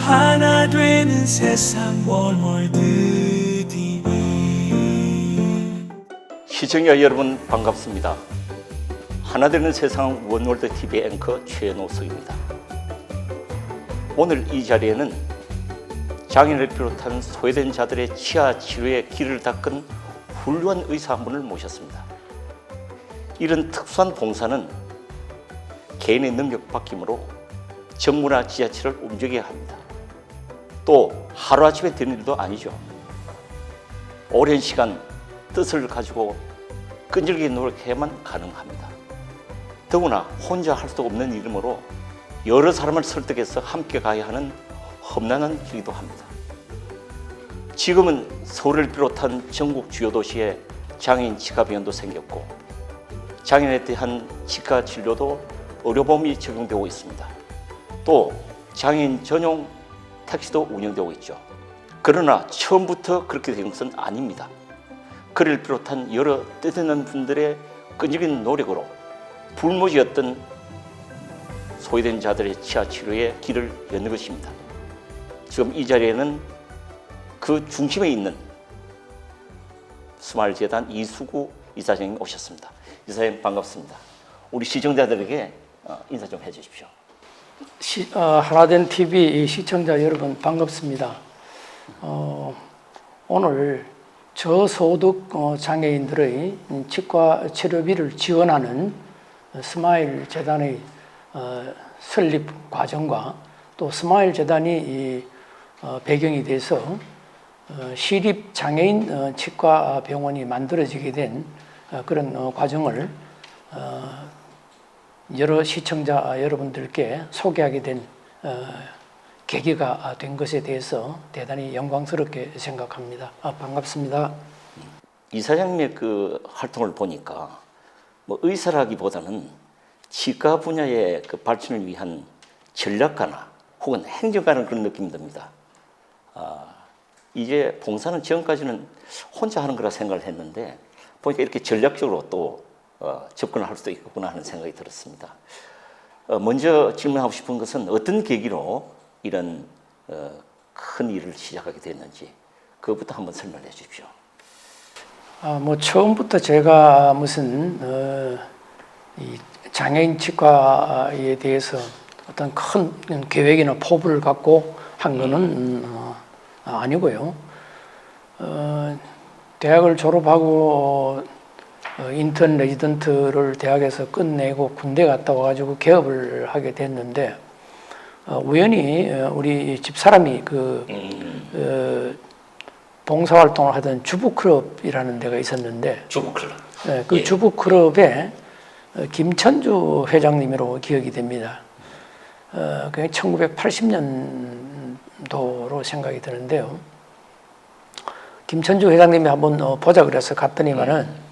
하나 되는 세상 월월드 TV. 시청자 여러분 반갑습니다. 하나 되는 세상 원월드 TV 앵커 최노석입니다. 오늘 이 자리에는 장애인을 비롯한 소외된 자들의 치아 치료의 길을 닦은 훌륭한 의사 한 분을 모셨습니다. 이런 특수한 봉사는 개인의 능력 바뀜으로 정부나 지자체를 움직여야 합니다. 또 하루아침에 되는 일도 아니죠. 오랜 시간 뜻을 가지고 끈질기게 노력해야만 가능합니다. 더구나 혼자 할 수 없는 일이므로 여러 사람을 설득해서 함께 가야 하는 험난한 길이기도 합니다. 지금은 서울을 비롯한 전국 주요 도시에 장애인 치과병원도 생겼고 장애인에 대한 치과 진료도 의료보험이 적용되고 있습니다. 또 장애인 전용 택시도 운영되고 있죠. 그러나 처음부터 그렇게 된 것은 아닙니다. 그를 비롯한 여러 뜻있는 분들의 끈질긴 노력으로 불모지였던 소외된 자들의 치아 치료의 길을 여는 것입니다. 지금 이 자리에는 그 중심에 있는 스마일재단 이수구 이사장님 오셨습니다. 이사장님 반갑습니다. 우리 시청자들에게 인사 좀 해주십시오. 하나된 TV 시청자 여러분 반갑습니다. 오늘 저소득 장애인들의 치과 치료비를 지원하는 스마일 재단의 설립 과정과 또 스마일 재단이 배경이 돼서 시립 장애인 치과 병원이 만들어지게 된 그런 과정을 여러 시청자 여러분들께 소개하게 된 계기가 된 것에 대해서 대단히 영광스럽게 생각합니다. 반갑습니다. 이사장님의 그 활동을 보니까 뭐 의사라기보다는 치과 분야의 그 발전을 위한 전략가나 혹은 행정가는 그런 느낌이 듭니다. 이제 봉사는 지금까지는 혼자 하는 거라 생각을 했는데 보니까 이렇게 전략적으로 또 접근을 할 수도 있구나 하는 생각이 들었습니다. 먼저 질문하고 싶은 것은 어떤 계기로 이런 큰 일을 시작하게 됐는지 그것부터 한번 설명해 주십시오. 처음부터 제가 무슨 이 장애인 치과에 대해서 어떤 큰 계획이나 포부를 갖고 한 거는 아니고요. 대학을 졸업하고 인턴 레지던트를 대학에서 끝내고 군대 갔다 와가지고 개업을 하게 됐는데 우연히 우리 집사람이 봉사활동을 하던 주부클럽이라는 데가 있었는데 주부클럽. 네, 그 주부클럽에 김천주 회장님으로 기억이 됩니다. 그게 1980년도로 생각이 드는데요. 김천주 회장님이 한번 보자 그래서 갔더니만은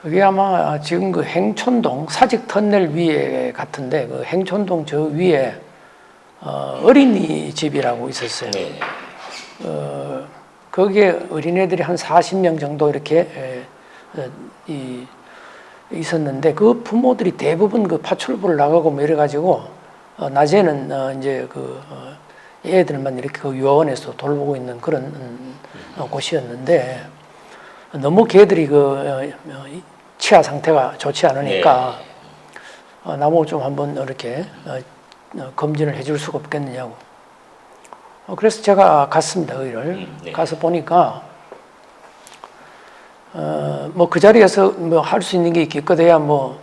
그게 아마 지금 그 행촌동 사직 터널 위에 같은데 그 행촌동 저 위에 어린이집이라고 있었어요. 거기에 어린애들이 한 40명 정도 이렇게 있었는데 그 부모들이 대부분 그 파출부를 나가고 뭐 이래가지고 낮에는 이제 그 애들만 이렇게 그 유아원에서 돌보고 있는 그런 곳이었는데 너무 걔들이 그 치아 상태가 좋지 않으니까 나보고 좀 한번 이렇게 검진을 해줄 수가 없겠느냐고. 그래서 제가 갔습니다. 거기를 가서 보니까 뭐 그 자리에서 뭐 할 수 있는 게 기껏해야 뭐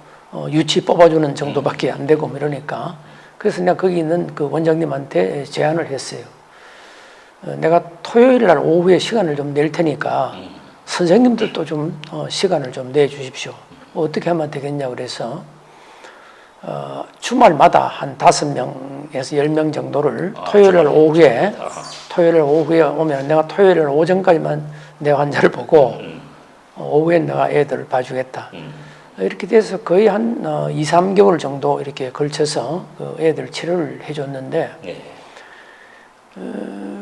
유치 뽑아주는 정도밖에 안 되고 뭐 이러니까 그래서 내가 거기 있는 그 원장님한테 제안을 했어요. 내가 토요일 날 오후에 시간을 좀 낼 테니까 선생님들도 좀 시간을 좀 내주십시오. 어떻게 하면 되겠냐고 그래서 주말마다 한 5명에서 10명 정도를 토요일 날 오후에 오면 내가 토요일 날 오전까지만 내 환자를 보고 오후엔 내가 애들을 봐주겠다. 이렇게 돼서 거의 한 2, 3개월 정도 이렇게 걸쳐서 그 애들 치료를 해줬는데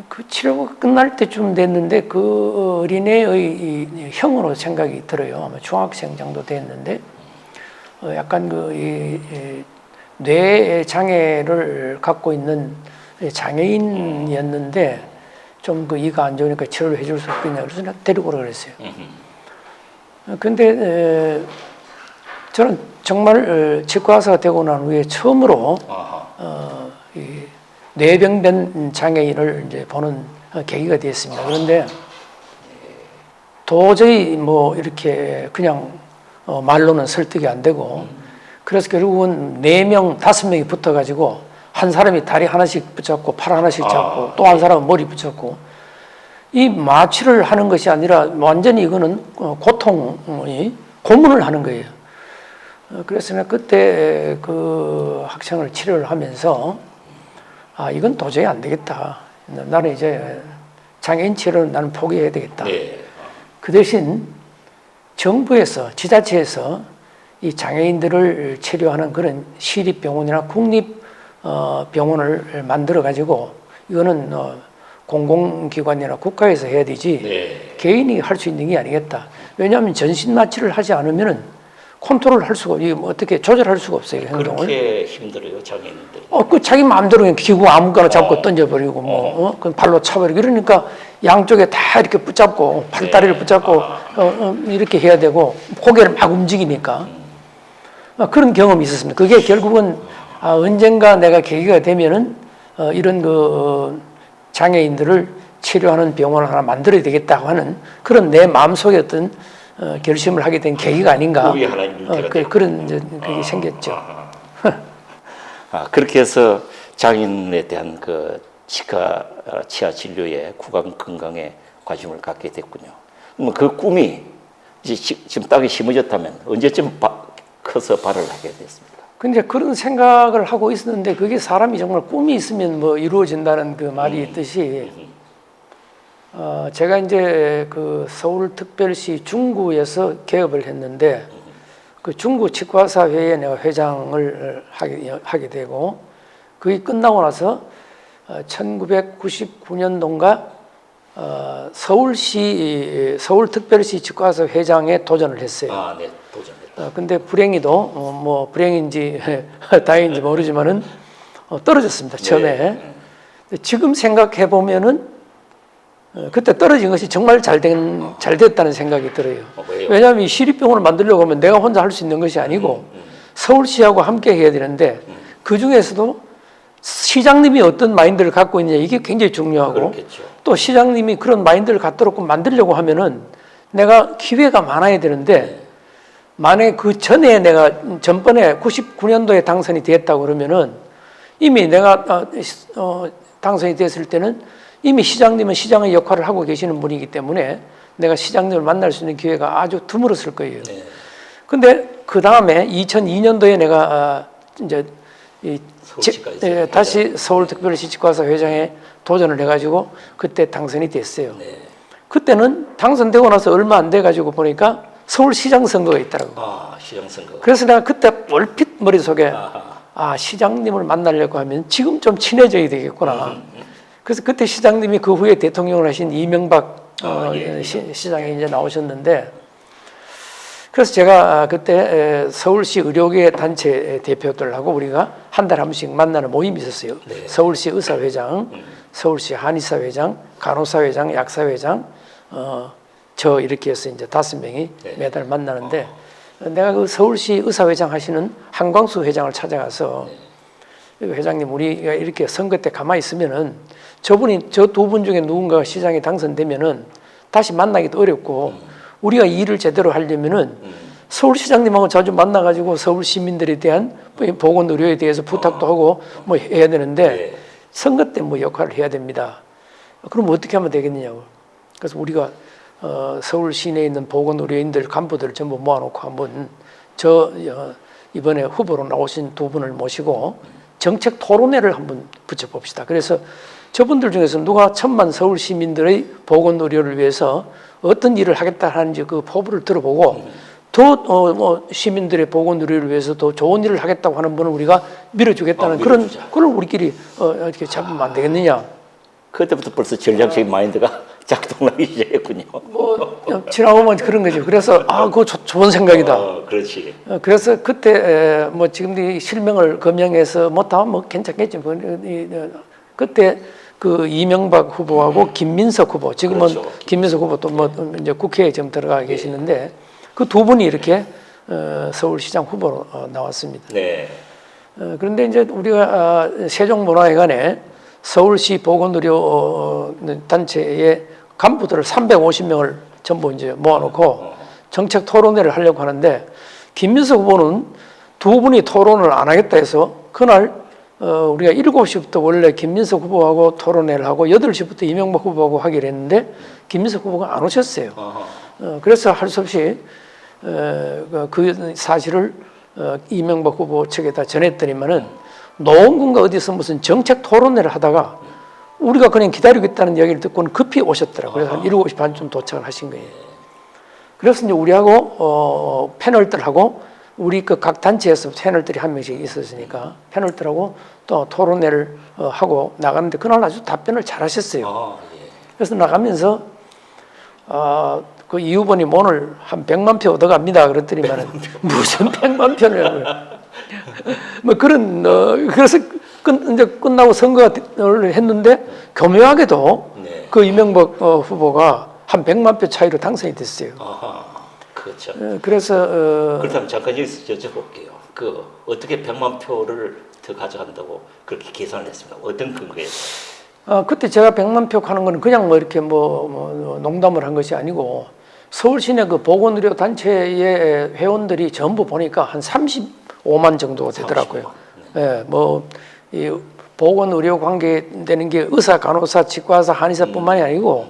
그 치료가 끝날 때쯤 됐는데 그 어린애의 형으로 생각이 들어요. 아마 중학생 정도 됐는데 약간 뇌 장애를 갖고 있는 장애인이었는데 좀 그 이가 안 좋으니까 치료를 해줄 수 없겠냐 그래서 내가 데리고 오라 그랬어요. 근데 저는 정말 치과 의사가 되고 난 후에 처음으로 이 뇌병변 장애인을 이제 보는 계기가 됐습니다. 그런데 도저히 뭐 이렇게 그냥 말로는 설득이 안 되고 그래서 결국은 4명, 5명이 붙어가지고 한 사람이 다리 하나씩 붙잡고 팔 하나씩 잡고 또 한 사람은 머리 붙잡고 이 마취를 하는 것이 아니라 완전히 이거는 고통이 고문을 하는 거예요. 그래서 내가 그때 그 학생을 치료를 하면서 이건 도저히 안 되겠다. 나는 이제 장애인 치료는 나는 포기해야 되겠다. 그 대신 정부에서 지자체에서 이 장애인들을 치료하는 그런 시립병원이나 국립병원을 만들어 가지고 이거는 공공기관이나 국가에서 해야 되지 개인이 할 수 있는 게 아니겠다. 왜냐하면 전신 마취를 하지 않으면은 컨트롤 할 수가 어떻게 조절할 수가 없어요. 행동을. 그렇게 힘들어요 장애인들. 그 자기 마음대로 그냥 기구 아무거나 잡고 던져버리고 그 발로 차버리고 이러니까 양쪽에 다 이렇게 붙잡고 팔다리를 붙잡고 이렇게 해야 되고 고개를 막 움직이니까 그런 경험이 있었습니다. 그게 결국은 언젠가 내가 계기가 되면은 이런 그 장애인들을 치료하는 병원을 하나 만들어야 되겠다고 하는 그런 내 마음속에 어떤 결심을 하게 된 계기가 아닌가. 그런 이제 그게 생겼죠. 그렇게 해서 장애인에 대한 그 치아 진료에 구강 건강에 관심을 갖게 됐군요. 그 꿈이 이제 지금 땅에 심어졌다면 언제쯤 커서 발을 하게 됐습니까? 근데 그런 생각을 하고 있었는데 그게 사람이 정말 꿈이 있으면 뭐 이루어진다는 그 말이 있듯이 제가 이제 그 서울특별시 중구에서 개업을 했는데 그 중구 치과의사회에 내가 회장을 하게 되고 그게 끝나고 나서 1999년도인가 서울특별시 치과의사 회장에 도전을 했어요. 네, 도전했다. 근데 불행히도 뭐 불행인지 다행인지 모르지만은 떨어졌습니다. 처음에. 지금 생각해 보면은 그때 떨어진 것이 정말 잘 됐다는 생각이 들어요. 왜냐하면 이 시립병원을 만들려고 하면 내가 혼자 할 수 있는 것이 아니고 서울시하고 함께 해야 되는데 그 중에서도 시장님이 어떤 마인드를 갖고 있느냐 이게 굉장히 중요하고 그렇겠죠. 또 시장님이 그런 마인드를 갖도록 만들려고 하면은 내가 기회가 많아야 되는데 만약에 그 전에 내가 전번에 99년도에 당선이 됐다고 그러면은 이미 내가 당선이 됐을 때는 이미 시장님은 시장의 역할을 하고 계시는 분이기 때문에 내가 시장님을 만날 수 있는 기회가 아주 드물었을 거예요. 근데 그 다음에 2002년도에 내가 이제 다시 서울특별시 치과의사 회장에 도전을 해가지고 그때 당선이 됐어요. 그때는 당선되고 나서 얼마 안 돼가지고 보니까 서울시장 선거가 있더라고요. 시장 선거. 그래서 내가 그때 얼핏 머릿속에 시장님을 만나려고 하면 지금 좀 친해져야 되겠구나. 그래서 그때 시장님이 그 후에 대통령을 하신 이명박 시장이 이제 나오셨는데 그래서 제가 그때 서울시 의료계 단체 대표들하고 우리가 한 달에 한 번씩 만나는 모임이 있었어요. 서울시 의사회장, 서울시 한의사회장, 간호사회장, 약사회장, 저 이렇게 해서 이제 5명이 매달 만나는데 내가 그 서울시 의사회장 하시는 한광수 회장을 찾아가서 회장님 우리가 이렇게 선거 때 가만히 있으면은 저분이 저 2분 중에 누군가가 시장에 당선되면은 다시 만나기도 어렵고 우리가 일을 제대로 하려면은 서울시장님하고 자주 만나가지고 서울 시민들에 대한 보건 의료에 대해서 부탁도 하고 뭐 해야 되는데 선거 때 뭐 역할을 해야 됩니다. 그럼 어떻게 하면 되겠느냐고. 그래서 우리가 서울 시내에 있는 보건 의료인들 간부들을 전부 모아놓고 한번 이번에 후보로 나오신 2분을 모시고 정책 토론회를 한번 붙여봅시다. 그래서 저분들 중에서 누가 1000만 서울 시민들의 보건 의료를 위해서 어떤 일을 하겠다 하는지 그 포부를 들어보고 더 시민들의 보건 의료를 위해서 더 좋은 일을 하겠다고 하는 분을 우리가 밀어주겠다는 그런 우리끼리 이렇게 잡으면 안 되겠느냐. 그때부터 벌써 전략적인 마인드가 작동하기 시작했군요. 지나보면 그런 거죠. 그래서 그거 좋은 생각이다. 그렇지. 그래서 그때 지금 실명을 검증해서 다 괜찮겠지. 그때 그 이명박 후보하고 김민석 후보, 지금은 그렇죠. 김민석 후보 또 뭐 이제 국회에 지금 들어가 계시는데 그 두 분이 이렇게 서울시장 후보로 나왔습니다. 네. 그런데 이제 우리가 세종문화회관에 서울시 보건의료 단체의 간부들을 350명을 전부 이제 모아놓고 정책 토론회를 하려고 하는데 김민석 후보는 두 분이 토론을 안 하겠다 해서 그날 우리가 7시부터 원래 김민석 후보하고 토론회를 하고 8시부터 이명박 후보하고 하기로 했는데 김민석 후보가 안 오셨어요. 그래서 할 수 없이 그 사실을 이명박 후보 측에다 전했더니만은 노원군가 어디서 무슨 정책 토론회를 하다가 우리가 그냥 기다리고 있다는 이야기를 듣고는 급히 오셨더라고요. 그래서 한 7시 반쯤 도착을 하신 거예요. 그래서 이제 우리하고 패널들하고 우리 그 각 단체에서 패널들이 한 명씩 있었으니까 패널들하고 또 토론회를 하고 나갔는데 그날 아주 답변을 잘 하셨어요. 그래서 나가면서 그 이 후보님 오늘 한 100만 표 얻어갑니다. 그랬더니만은 무슨 100만 표를 뭐 그런 그래서 이제 끝나고 선거를 했는데 교묘하게도 네. 그 이명박 후보가 한 100만 표 차이로 당선이 됐어요. 그렇죠. 그래서 그렇다면 잠깐 여기서 여쭤볼게요. 그 어떻게 100만 표를 더 가져간다고 그렇게 계산을 했습니까? 어떤 근거에서? 그때 제가 100만 표 하는 거는 그냥 뭐 이렇게 뭐 농담을 한 것이 아니고 서울 시내 그 보건의료 단체의 회원들이 전부 보니까 한 35만 정도 되더라고요. 예, 뭐 이 보건의료 관계되는 게 의사, 간호사, 치과의사, 한의사뿐만이 아니고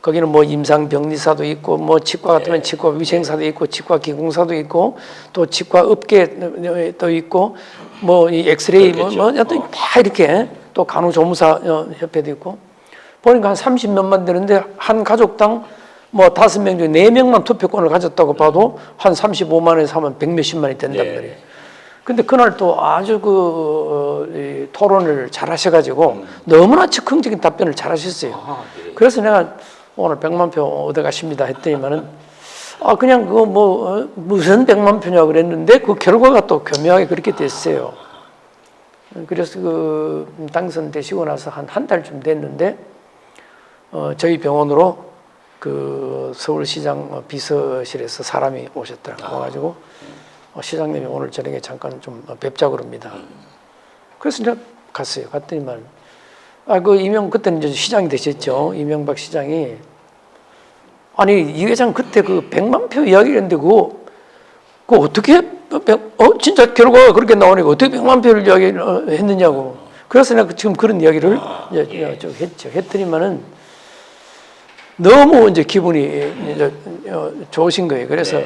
거기는 뭐 임상병리사도 있고 뭐 치과 같으면 치과 위생사도 있고 치과 기공사도 있고 또 치과 업계도 있고 뭐 이 엑스레이 뭐 여튼 다 이렇게 또 간호조무사 협회도 있고 보니까 한 30몇만 되는데 한 가족당 뭐 5명 중에 4명만 투표권을 가졌다고 봐도 한 35만에서 하면 100몇십만이 된단 말이에요. 근데 그날 또 아주 이 토론을 잘 하셔가지고 너무나 즉흥적인 답변을 잘 하셨어요. 그래서 내가 오늘 100만 표 얻어가십니다 했더니만은 그냥 그거 뭐 무슨 100만 표냐 그랬는데 그 결과가 또 교묘하게 그렇게 됐어요. 그래서 그 당선되시고 나서 한 달쯤 됐는데 저희 병원으로 그 서울시장 비서실에서 사람이 오셨더라고요. 와가지고 시장님이 오늘 저녁에 잠깐 좀 뵙자고 그럽니다. 그래서 이제 갔어요. 갔더니만 그때는 이제 시장이 되셨죠. 이명박 시장이 아니 이 회장 그때 그 100만 표 이야기를 했는데 그거 어떻게 진짜 결과가 그렇게 나오니까 어떻게 100만 표를 이야기했느냐고. 그래서 내가 지금 그런 이야기를 좀 했죠. 했더니만은 너무 이제 기분이 이제 좋으신 거예요. 그래서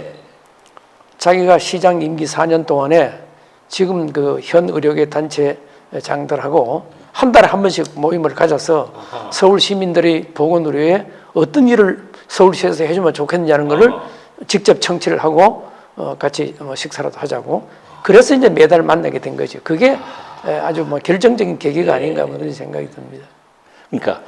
자기가 시장 임기 4년 동안에 지금 그 현 의료계 단체장들하고 한 달에 한 번씩 모임을 가져서 서울 시민들이 보건의료에 어떤 일을 서울시에서 해주면 좋겠느냐는 것을 직접 청취를 하고 같이 식사라도 하자고. 그래서 이제 매달 만나게 된 거죠. 그게 아주 뭐 결정적인 계기가 아닌가 그런 생각이 듭니다. 그러니까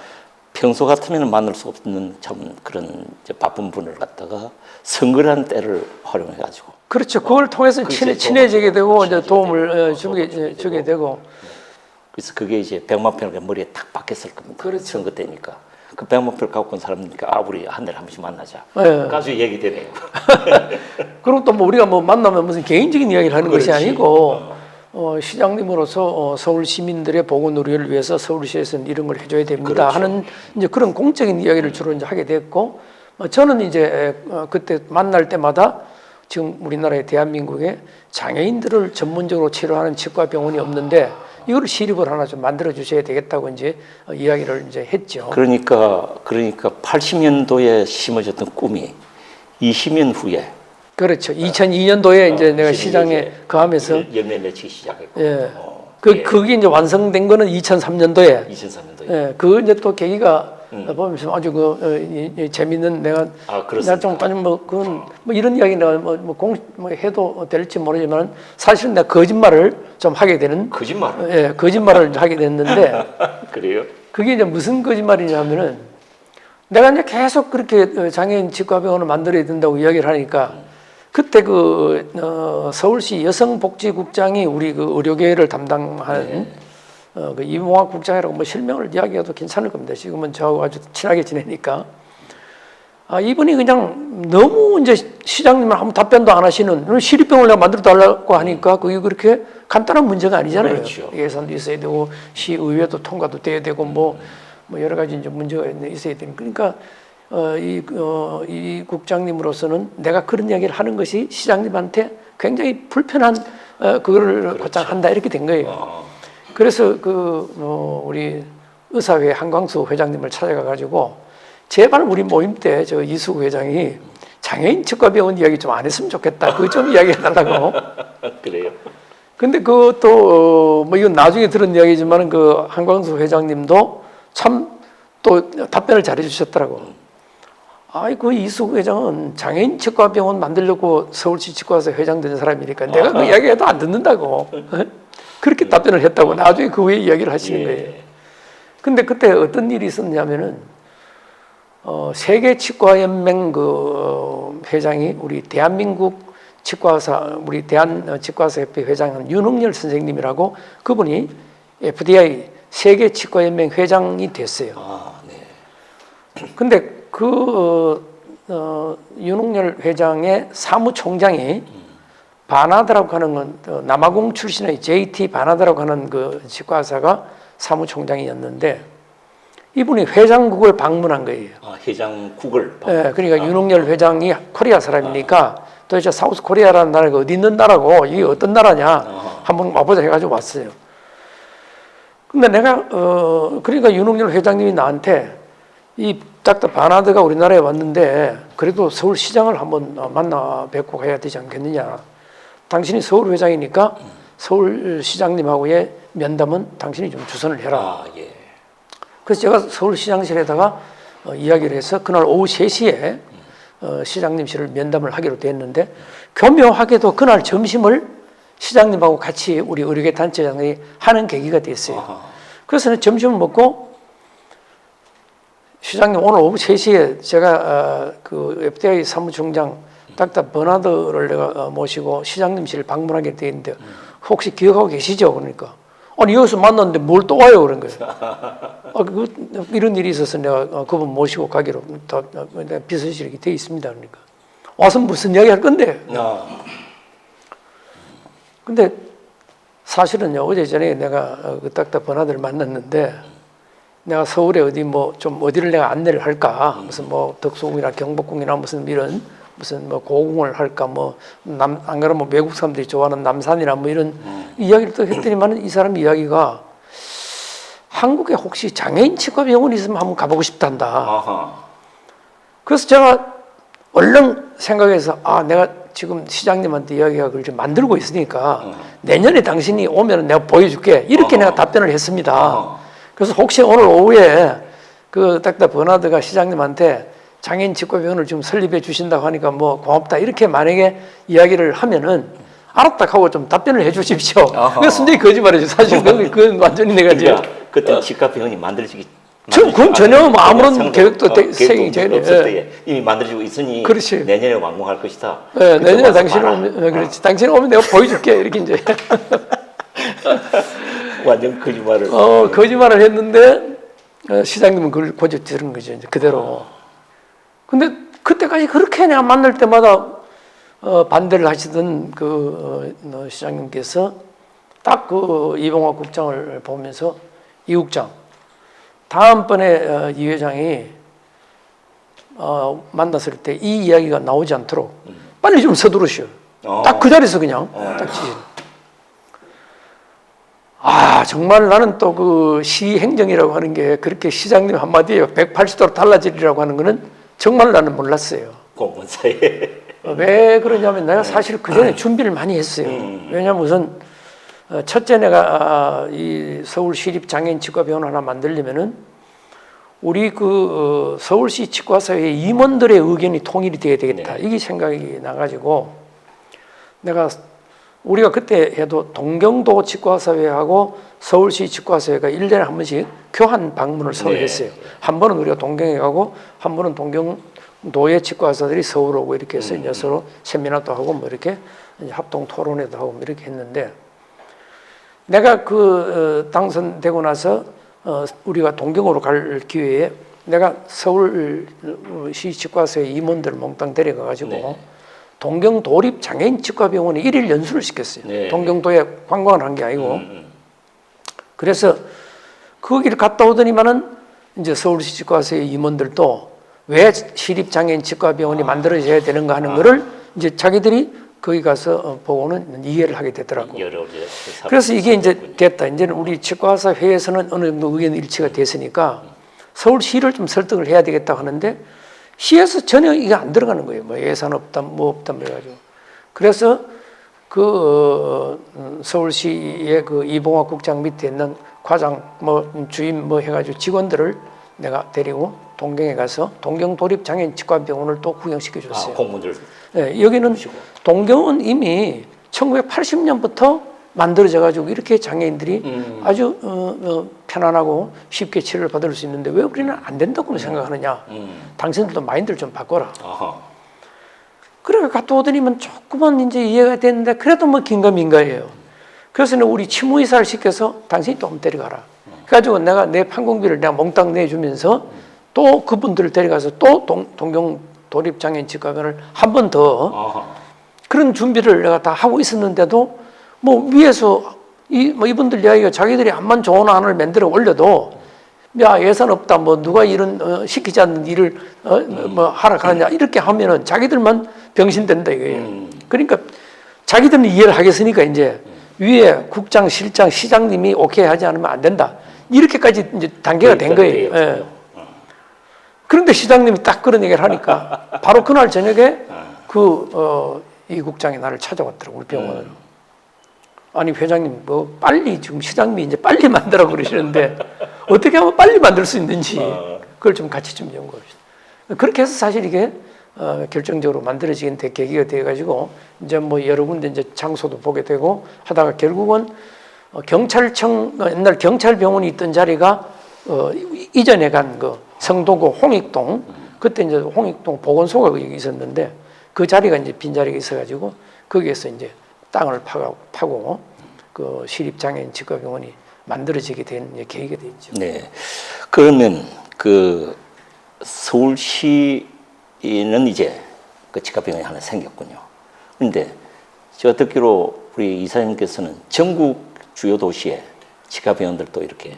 평소 같으면 만날 수 없는 참 그런 바쁜 분을 갖다가 선거라는 때를 활용해가지고. 그렇죠. 그걸 통해서 친해지게 되고 이제 도움을 주게 되고. 그래서 그게 이제 100만 표가 머리에 탁 박혔을 겁니다. 그렇죠. 선거 때니까. 그 100만 표를 갖고 온 사람이니까 우리 한 달에 한 번씩 만나자. 아주 얘기되네요. 그리고 또 뭐 우리가 뭐 만나면 무슨 개인적인 이야기를 하는 것이 아니고 시장님으로서 서울 시민들의 보건의료를 위해서 서울시에서는 이런 걸 해줘야 됩니다 하는 이제 그런 공적인 이야기를 주로 이제 하게 됐고 저는 이제 그때 만날 때마다 지금 우리나라의 대한민국에 장애인들을 전문적으로 치료하는 치과 병원이 없는데 이걸 시립을 하나 좀 만들어 주셔야 되겠다고 이제 이야기를 이제 했죠. 그러니까 80년도에 심어졌던 꿈이 20년 후에. 그렇죠. 2002년도에 이제 내가 시장에 거하면서 열매 맺히기 시작했고. 그게 이제 완성된 거는 2003년도에. 2003년도에. 그 이제 또 계기가 보면서 아주 재밌는 내가 좀 아주 그건 이런 이야기는 해도 될지 모르지만 사실은 내가 거짓말을 좀 하게 되는. 거짓말을 하게 됐는데. 그래요? 그게 이제 무슨 거짓말이냐면은 내가 이제 계속 그렇게 장애인 치과병원을 만들어야 된다고 이야기를 하니까. 그때 서울시 여성복지국장이 우리 그 의료계를 담당하는 그 이봉학 국장이라고 뭐 실명을 이야기해도 괜찮을 겁니다. 지금은 저하고 아주 친하게 지내니까. 이분이 그냥 너무 이제 시장님을 아무 답변도 안 하시는 시립병을 내가 만들어 달라고 하니까 그게 그렇게 간단한 문제가 아니잖아요. 그렇죠. 예산도 있어야 되고 시의회도 통과도 돼야 되고 뭐 여러 가지 이제 문제가 있어야 되는. 그러니까 이 국장님으로서는 내가 그런 이야기를 하는 것이 시장님한테 굉장히 불편한 그거를 그렇죠. 곧장 한다 이렇게 된 거예요. 그래서 우리 의사회 한광수 회장님을 찾아가 가지고 제발 우리 모임 때 저 이수구 회장이 장애인 치과병원 이야기 좀 안 했으면 좋겠다. 그거 좀 이야기해 달라고. 그래요. 근데 그것도 뭐 이건 나중에 들은 이야기지만은 그 한광수 회장님도 참 또 답변을 잘해 주셨더라고. 그 이수구 회장은 장애인 치과병원 만들려고 서울시 치과에서 회장 된 사람이니까 내가 그 이야기해도 안 듣는다고. 그렇게 답변을 했다고 나중에 그 후에 이야기를 하시는 거예요. 근데 그때 어떤 일이 있었냐면은 세계 치과연맹 그 회장이 우리 대한민국 치과사 우리 대한 치과사 협회 회장은 윤흥열 선생님이라고 그분이 FDA 세계 치과연맹 회장이 됐어요. 네. 근데 윤흥열 회장의 사무총장이 바나드라고 하는 건 남아공 출신의 JT 바나드라고 하는 그 치과사가 사무총장이었는데 이분이 회장국을 방문한 거예요. 회장국을. 네, 그러니까 윤석열 회장이 코리아 사람이니까 도대체 사우스 코리아라는 나라가 어디 있는 나라고 이게 어떤 나라냐 한번 와보자 해가지고 왔어요. 근데 내가 그러니까 윤석열 회장님이 나한테 이 닥터 바나드가 우리나라에 왔는데 그래도 서울시장을 한번 만나 뵙고 가야 되지 않겠느냐. 당신이 서울 회장이니까 서울시장님하고의 면담은 당신이 좀 주선을 해라. 예. 그래서 제가 서울시장실에다가 이야기를 해서 그날 오후 3시에 시장님실을 면담을 하기로 됐는데 교묘하게도 그날 점심을 시장님하고 같이 우리 의료계 단체장이 하는 계기가 됐어요. 그래서 점심을 먹고 시장님 오늘 오후 3시에 제가 그 FDA 사무총장 닥터 버나드를 내가 모시고 시장님실을 방문하게 돼 있는데 혹시 기억하고 계시죠? 그러니까 아니 여기서 만났는데 뭘 또 와요? 그런 거예요. 이런 일이 있어서 내가 그분 모시고 가기로 비서실에 돼 있습니다. 그러니까 와서 무슨 이야기 할 건데. 근데 사실은요 어제 저녁에 내가 그 닥터 버나드를 만났는데 내가 서울에 어디 뭐 좀 어디를 내가 안내를 할까 무슨 뭐 덕수궁이나 경복궁이나 무슨 이런 무슨 뭐 고궁을 할까 뭐 안 그러면 외국 사람들이 좋아하는 남산이나 뭐 이런 이야기를 또 했더니만 이 사람 이야기가 한국에 혹시 장애인 치과 병원이 있으면 한번 가보고 싶단다. 그래서 제가 얼른 생각해서 내가 지금 시장님한테 이야기가 그걸 좀 만들고 있으니까 내년에 당신이 오면 내가 보여줄게 이렇게 내가 답변을 했습니다. 그래서 혹시 오늘 오후에 그 닥터 버나드가 시장님한테 장애인 치과병원을 좀 설립해 주신다고 하니까 뭐 고맙다 이렇게 만약에 이야기를 하면은 알았다 하고 좀 답변을 해 주십시오. 그게 순전히 거짓말이죠. 사실 그건 완전히 내가 이제 그때 치과병원이 만들어지기 그건 전혀 뭐 아무런 계획도 생기기 전에 없을 이미 만들어지고 있으니 그렇지. 내년에 완공할 것이다. 네, 내년에 당신 오면 그렇지. 당신 오면 내가 보여줄게 이렇게 이제 완전 거짓말을 거짓말을 했는데 시장님은 그걸 고집 들은 거죠. 이제 그대로. 근데 그때까지 그렇게 내가 만날 때마다 반대를 하시던 그 시장님께서 딱 그 이봉화 국장을 보면서 이 국장 다음번에 이 회장이 만났을 때 이 이야기가 나오지 않도록 빨리 좀 서두르시오. 딱 그 자리에서 그냥 딱 지시. 정말 나는 또 그 시행정이라고 하는 게 그렇게 시장님 한마디에 180도로 달라지리라고 하는 거는 정말 나는 몰랐어요. 공무사에 왜 그러냐면 내가 사실 그 전에 준비를 많이 했어요. 왜냐하면 우선 첫째 내가 이 서울시립 장애인 치과병원 하나 만들려면은 우리 그 서울시 치과사회 임원들의 의견이 통일이 돼야 되겠다. 이게 생각이 나가지고 내가 우리가 그때 해도 동경도 치과사회하고 서울시 치과사회가 1년에 한 번씩 교환 방문을 서로 했어요. 한 번은 우리가 동경에 가고 한 번은 동경도의 치과의사들이 서울 오고 이렇게 해서 이제 서로 세미나도 하고 뭐 이렇게 합동 토론회도 하고 뭐 이렇게 했는데 내가 당선되고 나서 우리가 동경으로 갈 기회에 내가 서울시 치과서에 임원들을 몽땅 데려가 가지고 네. 동경 도립 장애인 치과병원에 1일 연수를 시켰어요. 네. 동경도에 관광을 한 게 아니고. 그래서 거기를 갔다 오더니만은 이제 서울시 치과서의 임원들도 왜 시립 장애인 치과병원이 만들어져야 되는가 하는 거를 이제 자기들이 거기 가서 보고는 이해를 하게 되더라고. 여러 그래서 이게 이제 됐다. 이제는 우리 치과의사 회에서는 어느 정도 의견 일치가 됐으니까 서울시를 좀 설득을 해야 되겠다 하는데 시에서 전혀 이게 안 들어가는 거예요. 뭐 예산 없다, 뭐 없다, 뭐 해가지고. 그래서 서울시의 이봉화 국장 밑에 있는 과장, 주임 해가지고 직원들을 내가 데리고 동경에 가서 동경 도립장애인 치과병원을 또 구경시켜 줬어요. 공무들. 네, 여기는 동경은 이미 1980년부터 만들어져 가지고 이렇게 장애인들이 아주 편안하고 쉽게 치료를 받을 수 있는데 왜 우리는 안 된다고 생각하느냐. 당신들도 마인드를 좀 바꿔라. 그래 갔다 오더니만 조금만 이제 이해가 됐는데 그래도 뭐 긴가민가해요. 그래서 우리 치무의사를 시켜서 당신이 좀 데려가라. 그래가지고 내가 내 판공비를 내가 몽땅 내주면서 또 그분들을 데려가서 또 동경 도립장애인 치과병원을 한 번 더 그런 준비를 내가 다 하고 있었는데도 뭐 위에서 이분들 이야기가 자기들이 암만 좋은 안을 만들어 올려도 야 예산 없다 뭐 누가 이런 시키지 않는 일을 뭐 하라 하느냐 이렇게 하면은 자기들만 병신된다 이거예요. 그러니까 자기들은 이해를 하겠으니까 이제 위에 국장, 실장, 시장님이 오케이 하지 않으면 안 된다. 이렇게까지 이제 단계가 된 거예요. 예. 그런데 시장님이 딱 그런 얘기를 하니까 바로 그날 저녁에 이 국장이 나를 찾아왔더라고 우리 병원으로. 아니 회장님 뭐 빨리 지금 시장님이 이제 빨리 만들라고 그러시는데 어떻게 하면 빨리 만들 수 있는지 그걸 좀 같이 좀 연구합시다. 그렇게 해서 사실 이게 결정적으로 만들어지긴 계기가 돼가지고 이제 뭐 여러 군데 이제 장소도 보게 되고 하다가 결국은 경찰청 옛날 경찰병원이 있던 자리가 이전에 간 성동구 홍익동 그때 이제 홍익동 보건소가 여기 있었는데 그 자리가 이제 빈 자리가 있어가지고 거기에서 이제 땅을 파고 그 시립장애인 치과병원이 만들어지게 된 계기가 됐죠. 네. 그러면 서울시는 이제 그 치과병원이 하나 생겼군요. 그런데 제가 듣기로 우리 이사님께서는 전국 주요 도시에 치과병원들도 이렇게.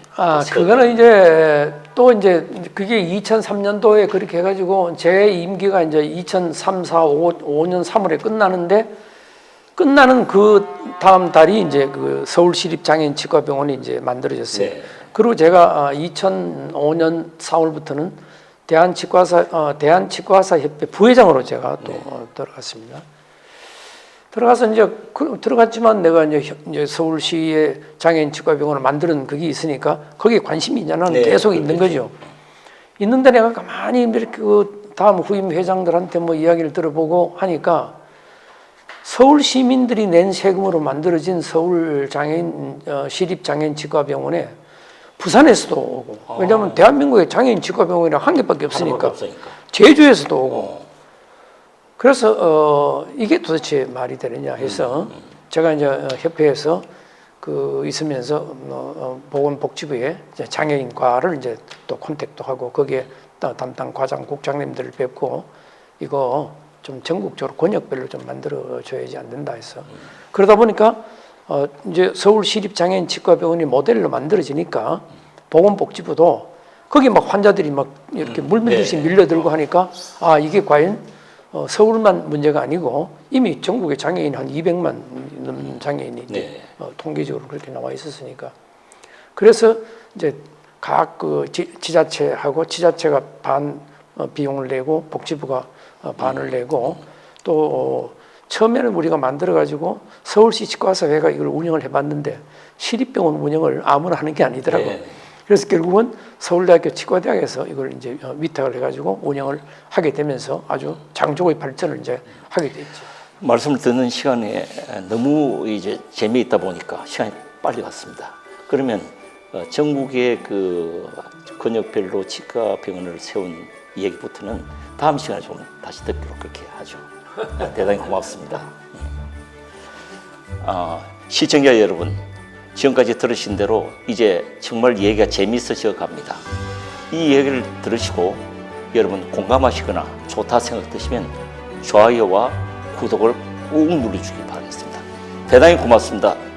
그거는 이제 또 이제 그게 2003년도에 그렇게 해가지고 제 임기가 이제 2003, 4, 5년 3월에 끝나는 그 다음 달이 이제 그 서울시립장애인 치과병원이 이제 만들어졌어요. 네. 그리고 제가 2005년 4월부터는 대한치과의사협회 부회장으로 제가 또 들어갔습니다. 들어가서 이제 들어갔지만 내가 이제 서울시의 장애인 치과병원을 만드는 그게 있으니까 거기에 관심이 이제 나는 계속 있는 거죠. 있는데 내가 가만히 이렇게 다음 후임 회장들한테 뭐 이야기를 들어보고 하니까 서울 시민들이 낸 세금으로 만들어진 서울 시립 장애인 치과병원에 부산에서도 오고 왜냐하면 대한민국에 장애인 치과병원이 한 개밖에 없으니까 제주에서도 오고 그래서 이게 도대체 말이 되느냐 해서 제가 이제 협회에서 있으면서 보건복지부에 장애인과를 이제 또 컨택도 하고 거기에 담당 과장 국장님들을 뵙고 이거 좀 전국적으로 권역별로 좀 만들어줘야지 안 된다 해서 그러다 보니까 이제 서울시립장애인 치과병원이 모델로 만들어지니까 보건복지부도 거기 막 환자들이 막 이렇게 물밀듯이 밀려들고 하니까 이게 과연 서울만 문제가 아니고 이미 전국에 장애인 한 200만 넘는 장애인이 통계적으로 그렇게 나와 있었으니까 그래서 이제 각 지자체하고 지자체가 반 비용을 내고 복지부가 반을 내고 또 처음에는 우리가 만들어가지고 서울시 치과의사회가 이걸 운영을 해봤는데 시립병원 운영을 아무나 하는 게 아니더라고요. 그래서 결국은 서울대학교 치과대학에서 이걸 이제 위탁을 해가지고 운영을 하게 되면서 아주 장족의 발전을 이제 하게 됐죠. 말씀을 듣는 시간에 너무 이제 재미있다 보니까 시간이 빨리 갔습니다. 그러면 전국의 권역별로 치과병원을 세운 얘기부터는 다음 시간에 좀 다시 듣기로 그렇게 하죠. 대단히 고맙습니다. 시청자 여러분, 지금까지 들으신 대로 이제 정말 얘기가 재미있으셔 갑니다. 이 얘기를 들으시고 여러분 공감하시거나 좋다 생각되시면 좋아요와 구독을 꾹 눌러주기 바라겠습니다. 대단히 고맙습니다.